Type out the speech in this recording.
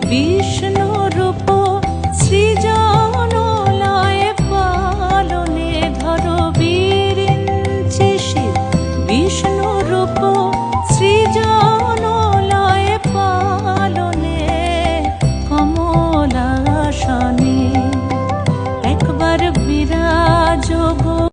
বিষ্ণুরূপ সৃজন লয় পালনে ধরো বিরিঞ্চি শিব বিষ্ণুরূপ সৃজন লয় পালনে কমলাসনে একবার বিরাজ গো